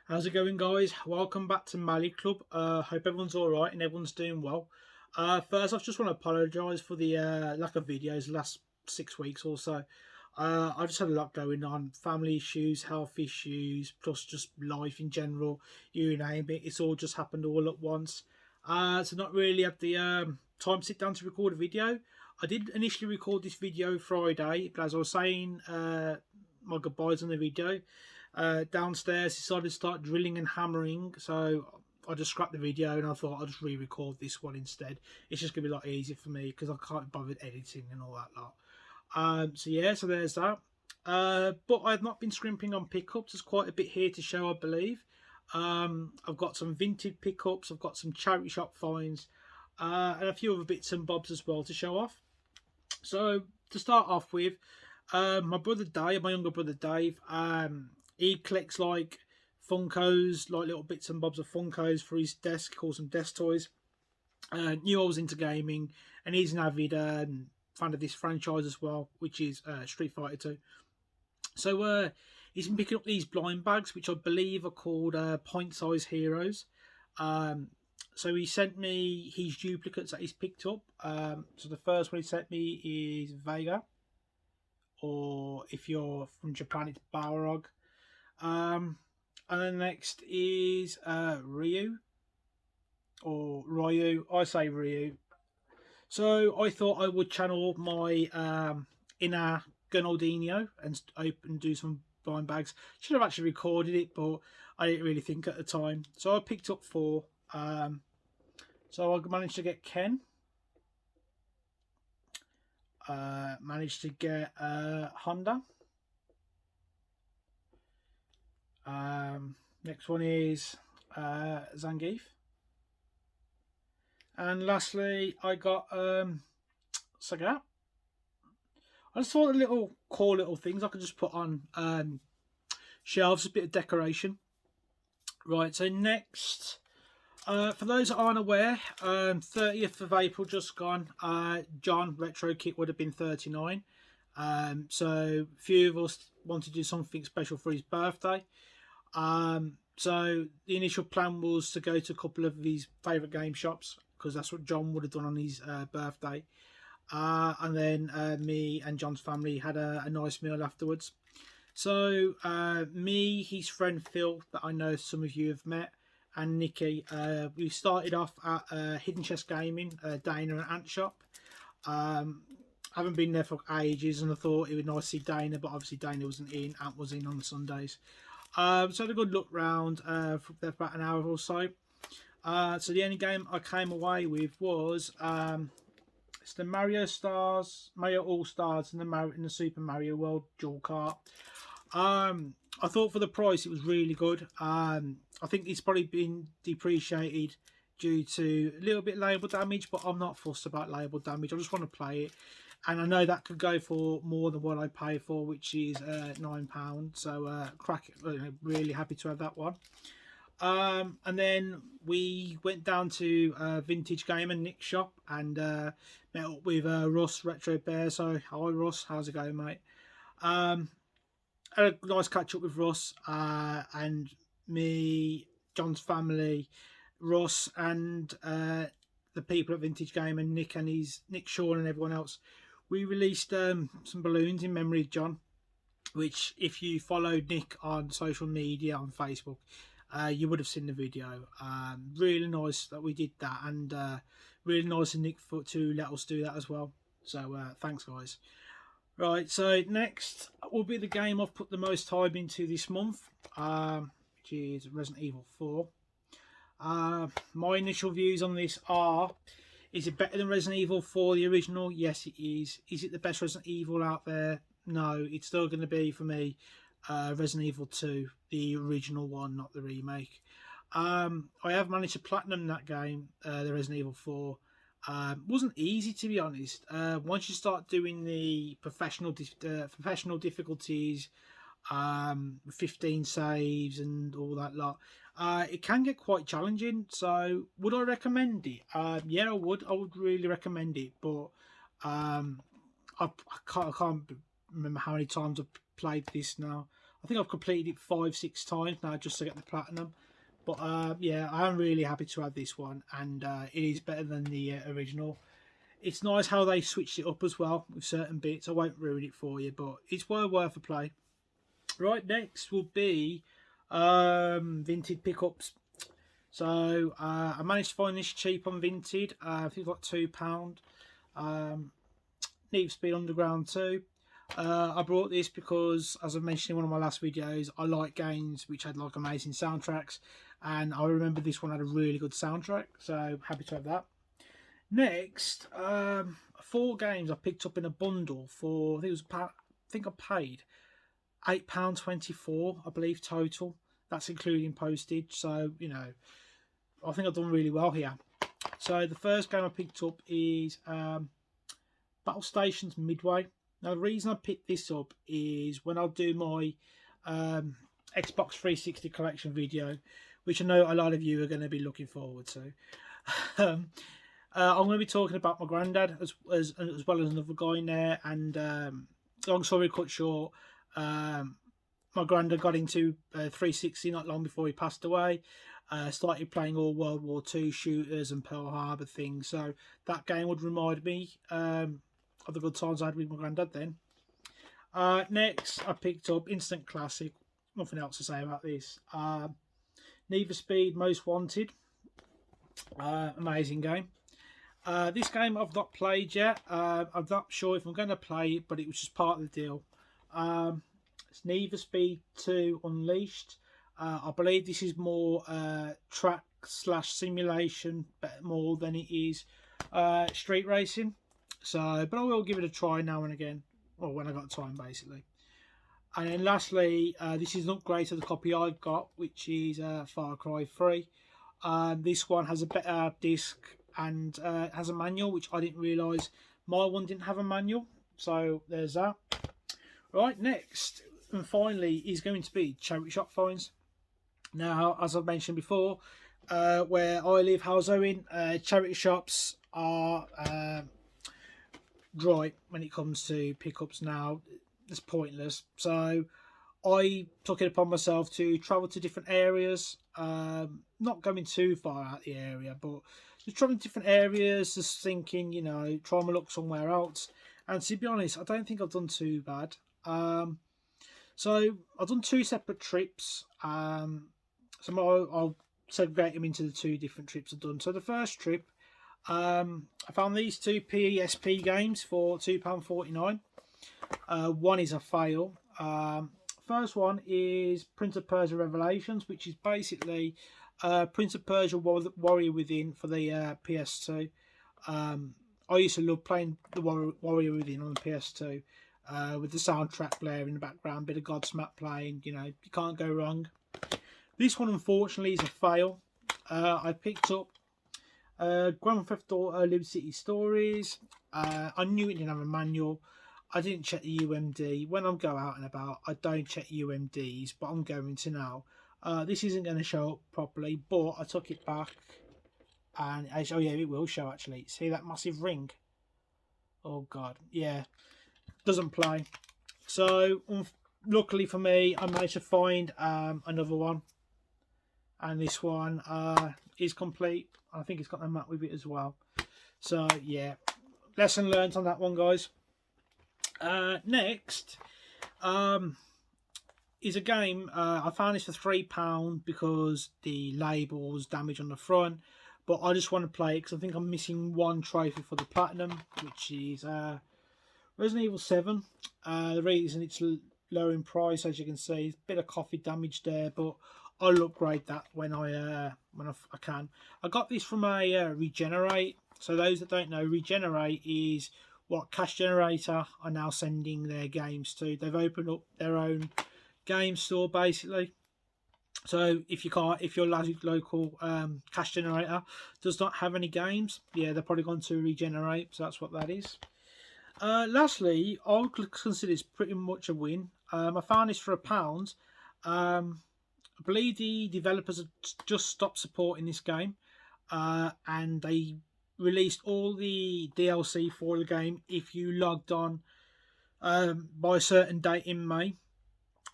How's it going, guys? Welcome back to Mali Club. Hope everyone's alright and everyone's doing well. First, I just want to apologise for the lack of videos the last 6 weeks or so. I just had a lot going on, family issues, health issues, plus just life in general, you name it. It's all just happened all at once. So not really had the time to sit down to record a video. I did initially record this video Friday, but as I was saying my goodbyes on the video, downstairs decided to start drilling and hammering, so I just scrapped the video and I thought I'll just re-record this one instead. It's just gonna be a lot easier for me because I can't bother editing and all that lot. So there's that. But I've not been scrimping on pickups. There's quite a bit here to show, I believe. I've got some vintage pickups, I've got some charity shop finds, and a few other bits and bobs as well to show off. So to start off with, my brother Dave, my younger brother Dave, he collects like Funkos, like little bits and bobs of Funkos for his desk. He calls them desk toys. Knew I was into gaming, and he's an avid fan of this franchise as well, which is Street Fighter 2. So he's been picking up these blind bags, which I believe are called point size heroes. So he sent me his duplicates that he's picked up. So the first one he sent me is Vega, or if you're from Japan, it's Balrog. And then next is Ryu, or Ryu. I say Ryu. So I thought I would channel my inner Gunaldinho and do some blind bags. Should have actually recorded it, but I didn't really think at the time. So I picked up 4. So I managed to get Ken. Managed to get Honda. Next one is Zangief. And lastly, I got Sagat. I just thought the cool little things I could just put on shelves, a bit of decoration. Right, so next, for those that aren't aware, 30th of April just gone. John Retro Kit would have been 39. So a few of us wanted to do something special for his birthday. So the initial plan was to go to a couple of his favourite game shops, because that's what John would have done on his birthday. And then me and John's family had a nice meal afterwards. So me, his friend Phil, that I know some of you have met, and Nikki, we started off at Hidden Chest Gaming, Dana and Ant Shop. Haven't been there for ages, and I thought it would be nice to see Dana, but obviously Dana wasn't in, Ant was in on the Sundays. So I had a good look round for about an hour or so. So the only game I came away with was it's the Mario All Stars, and the Super Mario World dual cart. I thought for the price it was really good. I think it's probably been depreciated due to a little bit label damage, but I'm not fussed about label damage. I just want to play it, and I know that could go for more than what I pay for, which is £9. So really happy to have that one. And then we went down to Vintage Game and Nick's shop and met up with Russ Retro Bear. So hi Russ, how's it going, mate? Had a nice catch up with Russ and me, John's family, Russ, and the people at Vintage Game and Nick Sean and everyone else. We released some balloons in memory of John, which if you followed Nick on social media on Facebook, you would have seen the video. Really nice that we did that, and really nice of Nick to let us do that as well. So thanks, guys. Right, so next will be the game I've put the most time into this month, which is Resident Evil 4. My initial views on this are: is it better than Resident Evil 4, the original? Yes, it is. Is it the best Resident Evil out there? No, it's still going to be, for me, Resident Evil 2, the original one, not the remake. I have managed to platinum that game, the Resident Evil 4. Wasn't easy, to be honest. Once you start doing the professional difficulties, 15 saves and all that lot, it can get quite challenging. So would I recommend it? Yeah, I would really recommend it, but I can't remember how many times I've played this now. I think I've completed it 5-6 times now just to get the platinum. But yeah, I'm really happy to have this one, and it is better than the original. It's nice how they switched it up as well with certain bits. I won't ruin it for you, but it's well worth a play. Right, next will be Vinted pickups. So I managed to find this cheap on Vinted. I think it's like £2. Need for Speed Underground 2. I brought this because, as I mentioned in one of my last videos, I like games which had like amazing soundtracks, and I remember this one had a really good soundtrack, so happy to have that. Next, 4 games I picked up in a bundle for, I think I paid £8.24, I believe, total. That's including postage, so you know, I think I've done really well here. So the first game I picked up is Battle Stations Midway. Now the reason I picked this up is when I do my Xbox 360 collection video, which I know a lot of you are going to be looking forward to. I'm going to be talking about my granddad as well as another guy in there, and long story cut short, my granddad got into 360 not long before he passed away. Started playing all World War II shooters and Pearl Harbor things, so that game would remind me of the good times I had with my granddad then. Next, I picked up instant classic. Nothing else to say about this. Need for Speed Most Wanted. Amazing game. This game I've not played yet. I'm not sure if I'm going to play it, but it was just part of the deal. It's Need for Speed 2 Unleashed. I believe this is more track / simulation, but more than it is street racing. So, but I will give it a try now and again, or when I got time, basically. And then lastly, this is an upgrade to the copy I've got, which is Far Cry 3. This one has a better disc and has a manual, which I didn't realise my one didn't have a manual. So there's that. Right, next and finally is going to be charity shop finds. Now, as I've mentioned before, where I live, Halesowen, charity shops are dry when it comes to pickups now. It's pointless. So I took it upon myself to travel to different areas, not going too far out the area, but just traveling to different areas, just thinking, you know, try my luck somewhere else. And to be honest, I don't think I've done too bad. So I've done 2 separate trips. So I'll segregate them into the 2 different trips I've done. So the first trip, I found these 2 PSP games for £2.49. One is a fail. First one is Prince of Persia Revelations, which is basically Prince of Persia Warrior Within for the PS2. I used to love playing the Warrior Within on the PS2 with the soundtrack blaring in the background, bit of Godsmack playing. You know, you can't go wrong. This one, unfortunately, is a fail. I picked up Grand Theft Auto Liberty City Stories. I knew it didn't have a manual. I didn't check the UMD. When I go out and about, I don't check UMDs, but I'm going to now. This isn't going to show up properly, but I took it back, and oh yeah, it will show actually. See that massive ring? Oh god, yeah, doesn't play. So luckily for me, I managed to find another one, and this one is complete. I think it's got the map with it as well. So yeah, lesson learned on that one, guys. Next is a game. I found this for £3 because the label was damaged on the front, but I just want to play it because I think I'm missing 1 trophy for the platinum, which is Resident Evil 7. The reason it's lower in price, as you can see, a bit of coffee damage there, but I'll upgrade that when I can. I got this from a Regenerate. So those that don't know, Regenerate is what Cash Generator are now sending their games to. They've opened up their own game store basically. So if your local Cash Generator does not have any games, yeah, they're probably going to Regenerate. So that's what that is. Lastly, I would consider this pretty much a win. I found this for £1. I believe the developers have just stopped supporting this game, and they released all the DLC for the game if you logged on by a certain date in May.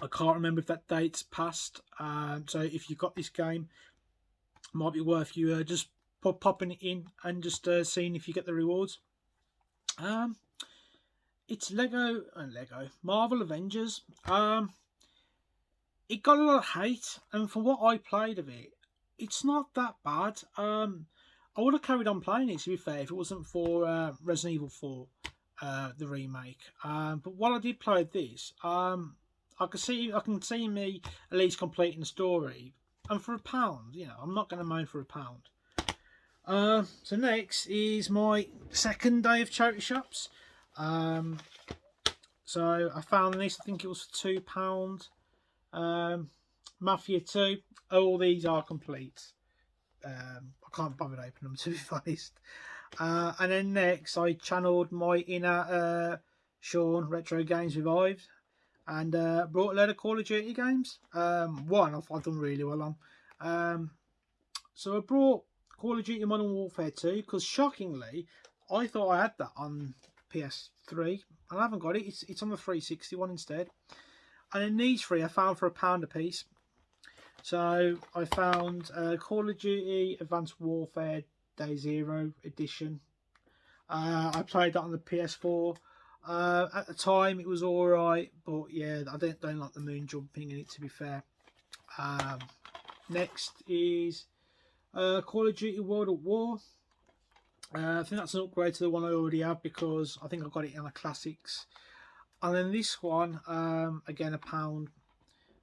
I can't remember if that date's passed. So if you've got this game, it might be worth you just popping it in and just seeing if you get the rewards. Um, it's Lego Marvel Avengers. It got a lot of hate, and for what I played of it, it's not that bad. I would have carried on playing it, to be fair, if it wasn't for Resident Evil 4, the remake. But while I did play this, I can see me at least completing the story, and for £1, I'm not going to moan for £1. So next is my second day of charity shops. So I found this. I think it was for £2. Mafia 2. All these are complete. I can't bother to open them, to be honest. And then next, I channeled my inner Sean Retro Games Revived and brought a load of Call of Duty games. One I've done really well on. So I brought Call of Duty Modern Warfare 2 because shockingly, I thought I had that on PS3 and I haven't got it. It's on the 360 one instead. And then these three I found for £1 a piece. So I found Call of Duty Advanced Warfare Day Zero Edition. I played that on the PS4. At the time it was alright, but yeah, I don't like the moon jumping in it, to be fair. Next is Call of Duty World at War. I think that's an upgrade to the one I already have because I think I got it in the classics. And then this one, again £1.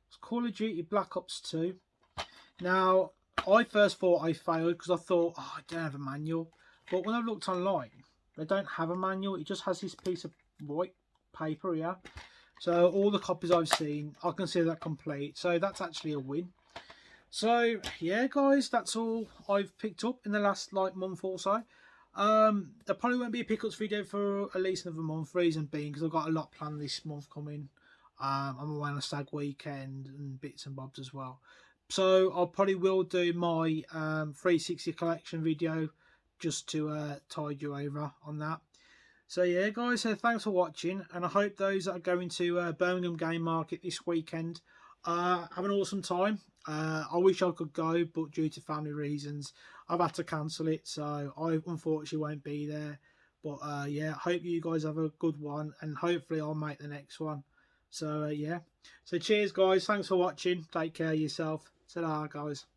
It's Call of Duty Black Ops 2. Now, I first thought I failed because I thought, oh, I don't have a manual. But when I looked online, they don't have a manual. It just has this piece of white paper here. So all the copies I've seen, I consider that complete. So that's actually a win. So yeah, guys, that's all I've picked up in the last month or so. There probably won't be a pickups video for at least another month. Reason being because I've got a lot planned this month coming. I'm away on a stag weekend and bits and bobs as well. So I probably will do my 360 collection video just to tide you over on that. So yeah, guys, so thanks for watching, and I hope those that are going to Birmingham Game Market this weekend have an awesome time. I wish I could go, but due to family reasons, I've had to cancel it, so I unfortunately won't be there. But yeah, hope you guys have a good one, and hopefully I'll make the next one. So yeah, so cheers guys, thanks for watching, take care of yourself, ta-da guys.